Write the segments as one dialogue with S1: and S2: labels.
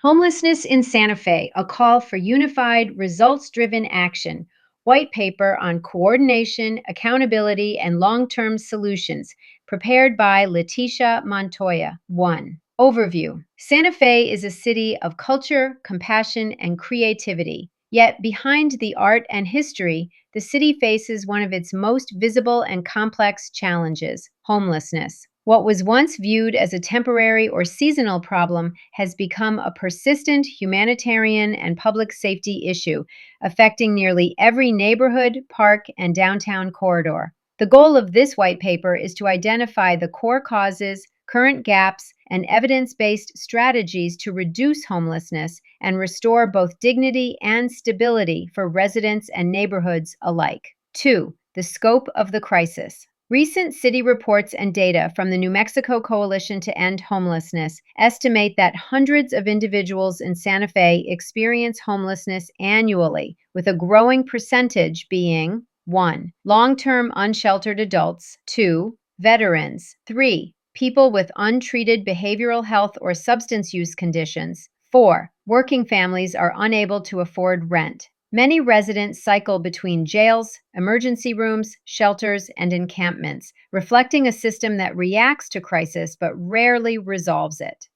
S1: Homelessness in Santa Fe, a call for unified, results driven action. White paper on coordination, accountability, and long term solutions, prepared by Letitia Montoya. 1. Overview. Santa Fe is a city of culture, compassion, and creativity. Yet, behind the art and history, the city faces one of its most visible and complex challenges: homelessness. What was once viewed as a temporary or seasonal problem has become a persistent humanitarian and public safety issue, affecting nearly every neighborhood, park, and downtown corridor. The goal of this white paper is to identify the core causes, current gaps, and evidence based strategies to reduce homelessness and restore both dignity and stability for residents and neighborhoods alike. 2. The scope of the crisis. Recent city reports and data from the New Mexico Coalition to End Homelessness estimate that hundreds of individuals in Santa Fe experience homelessness annually, with a growing percentage being 1. Long-term unsheltered adults, 2. Veterans, 3. People with untreated behavioral health or substance use conditions, 4. Working families are unable to afford rent. Many residents cycle between jails, emergency rooms, shelters, and encampments, reflecting a system that reacts to crisis but rarely resolves it.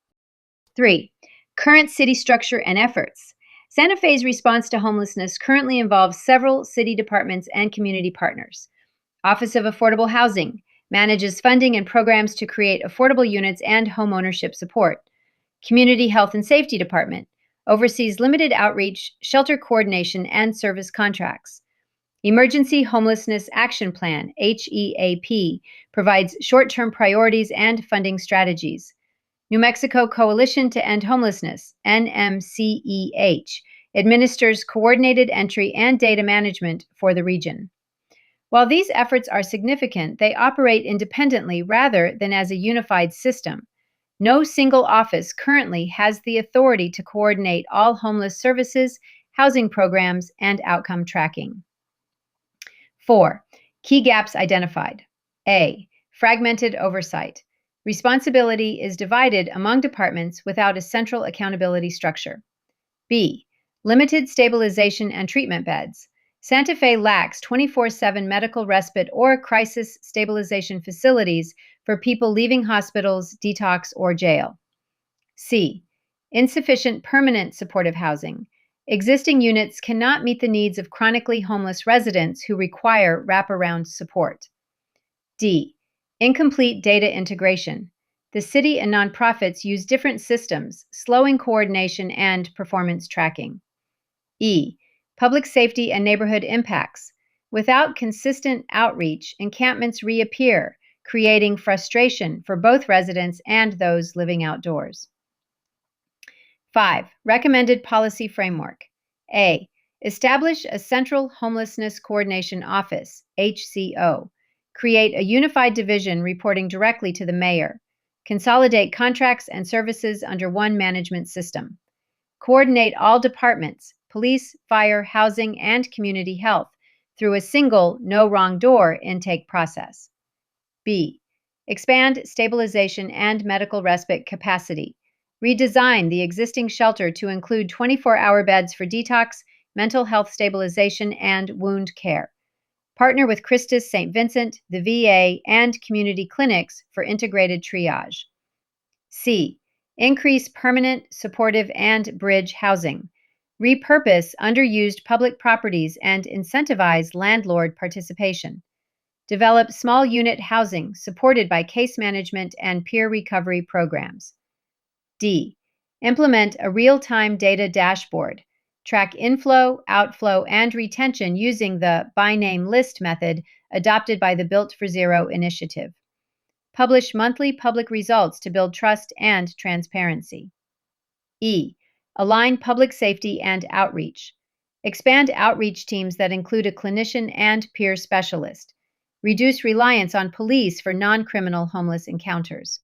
S1: 3. Current city structure and efforts. Santa Fe's response to homelessness currently involves several city departments and community partners. Office of Affordable Housing manages funding and programs to create affordable units and homeownership support. Community Health and Safety Department oversees limited outreach, shelter coordination, and service contracts. Emergency Homelessness Action Plan, HEAP, provides short-term priorities and funding strategies. New Mexico Coalition to End Homelessness, NMCEH, administers coordinated entry and data management for the region. While these efforts are significant, they operate independently rather than as a unified system. No single office currently has the authority to coordinate all homeless services, housing programs, and outcome tracking. 4. Key gaps identified. A. Fragmented oversight. Responsibility is divided among departments without a central accountability structure. B. Limited stabilization and treatment beds. Santa Fe lacks 24/7 medical respite or crisis stabilization facilities for people leaving hospitals, detox, or jail. C. Insufficient permanent supportive housing. Existing units cannot meet the needs of chronically homeless residents who require wraparound support. D. Incomplete data integration. The city and nonprofits use different systems, slowing coordination and performance tracking. E. Public safety and neighborhood impacts. Without consistent outreach, encampments reappear, creating frustration for both residents and those living outdoors. 5. Recommended policy framework. A. Establish a Central Homelessness Coordination Office, HCO. Create a unified division reporting directly to the mayor. Consolidate contracts and services under one management system. Coordinate all departments, police, fire, housing, and community health, through a single no wrong door intake process. B. Expand stabilization and medical respite capacity. Redesign the existing shelter to include 24-hour beds for detox, mental health stabilization, and wound care. Partner with Christus St. Vincent, the VA, and community clinics for integrated triage. C. Increase permanent, supportive, and bridge housing. Repurpose underused public properties and incentivize landlord participation. Develop small unit housing supported by case management and peer recovery programs. D. Implement a real-time data dashboard. Track inflow, outflow, and retention using the by name list method adopted by the Built for Zero initiative. Publish monthly public results to build trust and transparency. E. Align public safety and outreach. Expand outreach teams that include a clinician and peer specialist. Reduce reliance on police for non-criminal homeless encounters.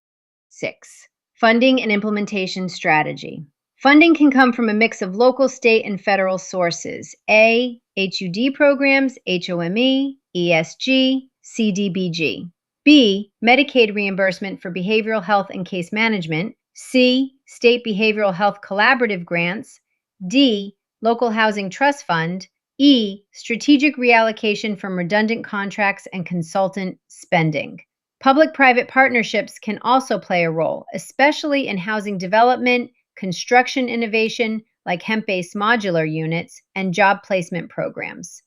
S1: 6. Funding and implementation strategy. Funding can come from a mix of local, state, and federal sources. A. HUD programs, HOME, ESG, CDBG. B. Medicaid reimbursement for behavioral health and case management, C. State Behavioral Health Collaborative Grants. D. Local Housing Trust Fund. E. Strategic reallocation from redundant contracts and consultant spending. Public-private partnerships can also play a role, especially in housing development, construction innovation like hemp-based modular units, and job placement programs.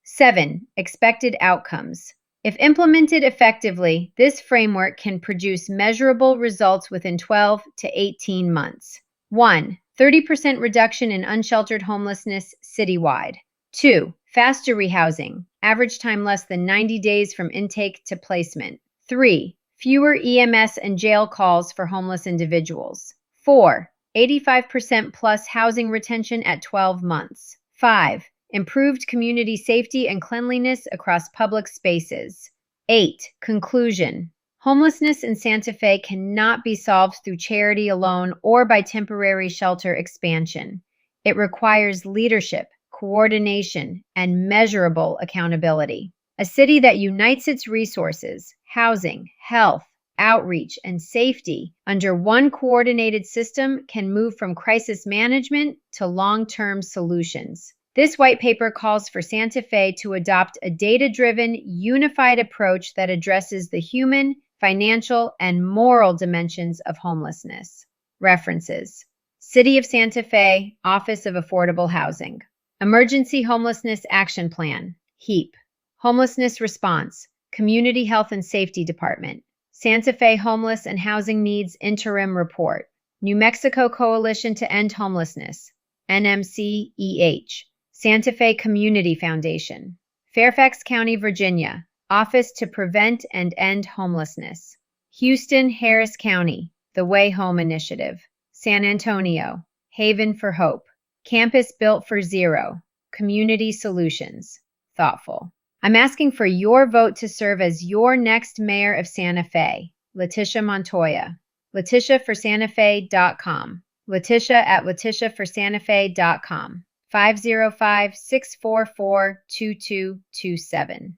S1: 7. Expected outcomes. If implemented effectively, this framework can produce measurable results within 12 to 18 months. 1. 30% reduction in unsheltered homelessness citywide. 2. Faster rehousing, average time less than 90 days from intake to placement. 3. Fewer EMS and jail calls for homeless individuals. 4. 85% plus housing retention at 12 months. 5. Improved community safety and cleanliness across public spaces. 8. Conclusion. Homelessness in Santa Fe cannot be solved through charity alone or by temporary shelter expansion. It requires leadership, coordination, and measurable accountability. A city that unites its resources, housing, health, outreach, and safety under one coordinated system can move from crisis management to long-term solutions. This white paper calls for Santa Fe to adopt a data-driven, unified approach that addresses the human, financial, and moral dimensions of homelessness. References: City of Santa Fe, Office of Affordable Housing. Emergency Homelessness Action Plan, HEAP. Homelessness Response, Community Health and Safety Department. Santa Fe Homeless and Housing Needs Interim Report. New Mexico Coalition to End Homelessness, NMCEH. Santa Fe Community Foundation. Fairfax County, Virginia. Office to Prevent and End Homelessness. Houston, Harris County. The Way Home Initiative. San Antonio. Haven for Hope. Campus Built for Zero. Community Solutions. Thoughtful. I'm asking for your vote to serve as your next mayor of Santa Fe. Letitia Montoya. LetitiaForSantaFe.com. Letitia at LetitiaForSantaFe.com. 505-644-2227.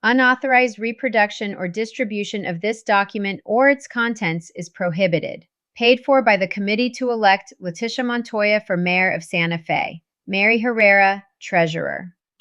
S1: Unauthorized reproduction or distribution of this document or its contents is prohibited. Paid for by the Committee to elect Letitia Montoya for Mayor of Santa Fe. Mary Herrera, Treasurer.